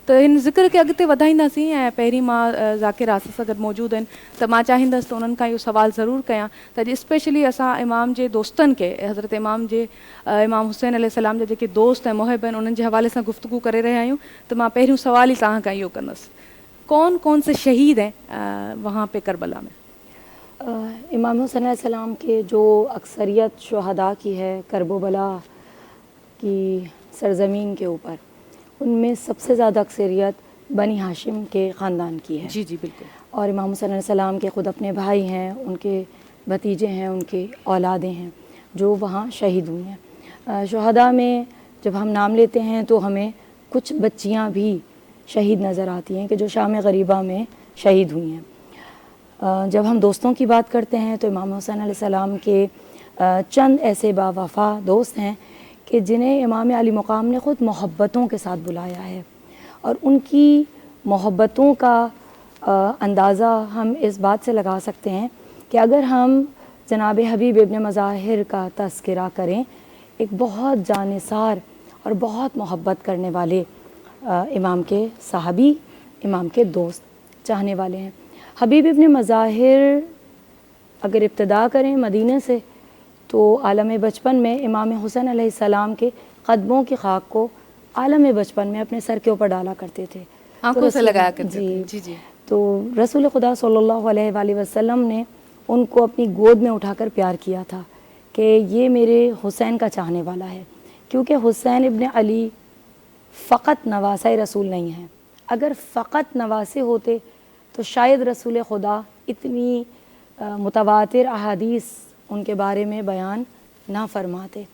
تو इन ज़िक्र खे अॻिते वधाईंदासीं ऐं पहिरीं मां ज़ाकिर आसिफ़ अगरि मौजूदु आहिनि त मां चाहींदसि त उन्हनि खां इहो सुवालु ज़रूरु कयां त अॼु स्पेशली असां इमाम जे दोस्तनि खे हज़रत इमाम जे इमाम हुसैन अलैहिस्सलाम जा जेके दोस्त ऐं मुहिब आहिनि उन्हनि जे हवाले सां गुफ़्तगू करे रहिया आहियूं त मां पहिरियों सुवाल ई तव्हां खां इहो कंदसि, कौन कौन से शहीद हैं वहाँ पे करबला में? इमाम हुसैन अलैहिस्सलाम के जो अक्सरियत शुहदा की है करबला की सरज़मीन के ऊपर, उनमें सबसे ज़्यादा अक्सरियत बनी हाशिम के ख़ानदान की है। जी जी बिल्कुल। और इमाम हुसैन अलैहिस्सलाम के ख़ुद अपने भाई हैं, उनके भतीजे हैं, उनके औलादें हैं जो वहाँ शहीद हुई हैं। शुहदा में जब हम नाम लेते हैं तो हमें कुछ बच्चियाँ भी शहीद नज़र आती हैं कि जो शाम गरीबा में शहीद हुई हैं। जब हम दोस्तों की बात करते हैं तो इमाम हुसैन अलैहिस्सलाम के चंद ऐसे बावफ़ा दोस्त हैं कि जिन्हें इमाम अली मकाम ने ख़ुद मोहब्बतों के साथ बुलाया है, और उनकी मोहब्बतों का अंदाज़ा हम इस बात से लगा सकते हैं कि अगर हम जनाब हबीब इब्न मज़ाहिर का तज़किरा करें, एक बहुत जानिसार और बहुत मोहब्बत करने वाले इमाम के सहाबी, इमाम के दोस्त, चाहने वाले हैं। हबीब इब्न मज़ाहिर अगर इब्तिदा करें मदीने से तो आलम बचपन में इमाम हुसैन अलैहिस्सलाम के कदमों की खाक को आलम बचपन में अपने सर के ऊपर डाला करते थे, आंखों से लगाया करते जी थे। जी जी। तो रसूल खुदा सल्लल्लाहु अलैहि वसल्लम ने उनको अपनी गोद में उठाकर प्यार किया था कि ये मेरे हुसैन का चाहने वाला है, क्योंकि हुसैन इब्न अली फ़कत नवासे रसूल नहीं हैं। अगर फ़कत नवासे होते तो शायद रसूल खुदा इतनी मुतवातिर अहादीस उनके बारे में बयान ना फरमाते।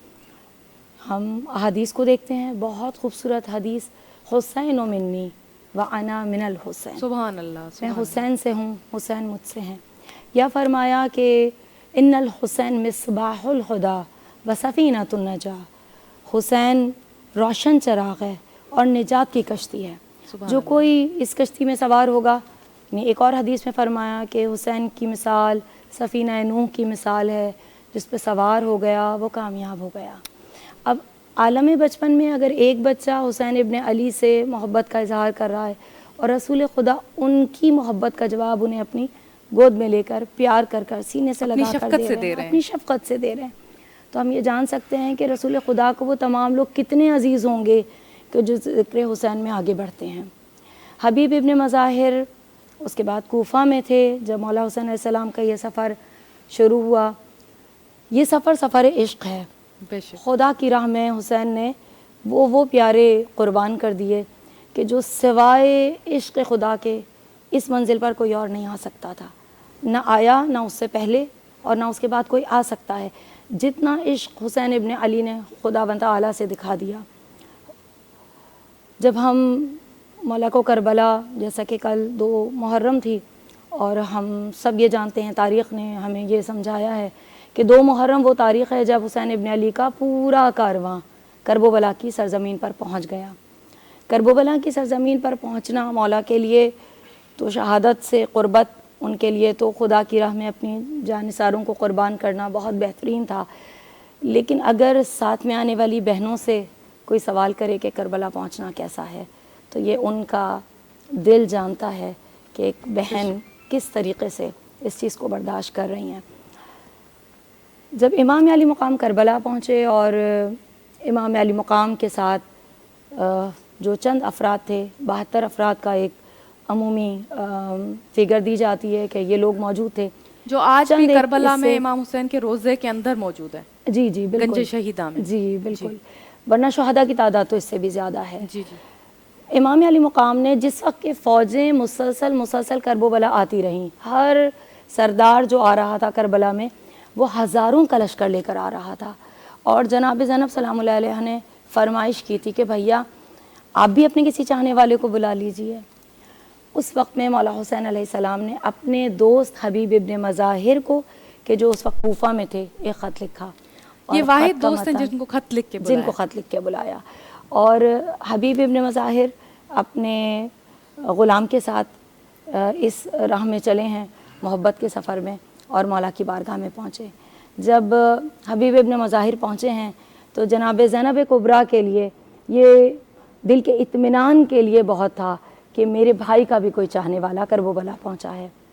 हम अहादीस को देखते हैं, बहुत खूबसूरत हदीस, हुसैन मिन्नी व अना मिनल हुसैन, सुभान अल्लाह, मैं हुसैन से हूँ, हुसैन मुझसे हैं। या फरमाया कि इन्नल हुसैन मिसबाहुल हुदा व सफ़ीनतुन नजा, हुसैन रोशन चराग है और निजात की कश्ती है, जो कोई इस कश्ती में सवार होगा। एक और हदीस में फरमाया कि हुसैन की मिसाल सफ़ीना नूह की मिसाल है, जिस पे सवार हो गया वो कामयाब हो गया। अब आलम बचपन में अगर एक बच्चा हुसैन इब्न अली से मोहब्बत का इजहार कर रहा है और रसूल खुदा उनकी मोहब्बत का जवाब उन्हें अपनी गोद में लेकर प्यार कर कर सीने से लगा कर दे रहे हैं, अपनी शफ़क़त से दे रहे हैं, तो हम ये जान सकते हैं कि रसूल खुदा को वो तमाम लोग कितने अजीज़ होंगे कि जो ज़िक्र हुसैन में आगे बढ़ते हैं। हबीब इब्न मज़ाहिर उसके बाद कूफ़ा में थे जब मौला हुसैन अलैहिस्सलाम का ये सफ़र शुरू हुआ। ये सफ़र सफ़र इश्क़ है। खुदा की राह में हुसैन ने वो प्यारे क़ुरबान कर दिए कि जो सिवाय इश्क़ खुदा के इस मंजिल पर कोई और नहीं आ सकता था, ना आया, ना उससे पहले और ना उसके बाद कोई आ सकता है। जितना इश्क़ हुसैन इब्न अली ने खुदावंद आला से दिखा दिया। जब हम मौला को करबला, जैसा कि कल 2 मुहर्रम थी और हम सब ये जानते हैं, तारीख़ ने हमें ये समझाया है कि 2 मुहर्रम वो तारीख़ है जब हुसैन इब्न अली का पूरा कारवां करबला की सरज़मीन पर पहुँच गया। करबला की सरज़मीन पर पहुँचना मौला के लिए तो शहादत से क़ुरबत, उनके लिए तो खुदा की राह में अपनी जानिसारों को क़ुरबान करना बहुत बेहतरीन था। लेकिन अगर साथ में आने वाली बहनों से कोई सवाल करे कि करबला पहुँचना कैसा है, तो ये उनका दिल जानता है कि एक बहन किस तरीक़े से इस चीज़ को बर्दाश्त कर रही हैं। जब इमाम अली मकाम करबला पहुँचे और इमाम अली मकाम के साथ जो चंद अफराद थे, 72 अफराद का एक अमूमी फ़िगर दी जाती है कि ये लोग मौजूद थे जो आज भी करबला में इमाम हुसैन के रोज़े के अंदर मौजूद है। जी जी बिल्कुल, गंज शहीदा में। जी बिल्कुल, वरना शुहदा की तादाद तो इससे भी ज़्यादा है। जी जी। इमाम अली मकाम ने जिस वक्त के फ़ौजें मुसलसल करबला आती रहीं, हर सरदार जो आ रहा था करबला में वो हज़ारों का लश्कर लेकर आ रहा था, और जनाब ज़ैनब सलामुल्लाह अलैहा ने फरमाइश की थी कि भैया आप भी अपने किसी चाहने वाले को बुला लीजिए। उस वक्त में मौला हुसैन अलैहिस्सलाम ने अपने दोस्त हबीब इब्न मज़ाहिर को, कि जो उस वक्त कूफा में थे, एक ख़त लिखा। ये वाहिद दोस्त हैं जिनको ख़त लिख के बुलाया। और हबीब इब्न मज़ाहिर अपने ग़ुलाम के साथ इस राह में चले हैं, मोहब्बत के सफ़र में, और मौला की बारगाह में पहुँचे। जब हबीब इब्न मज़ाहिर पहुँचे हैं तो जनाब ज़ैनब कुबरा के लिए ये دل کے اطمینان کے لیے بہت تھا کہ میرے بھائی کا بھی کوئی چاہنے والا کربلا پہنچا ہے.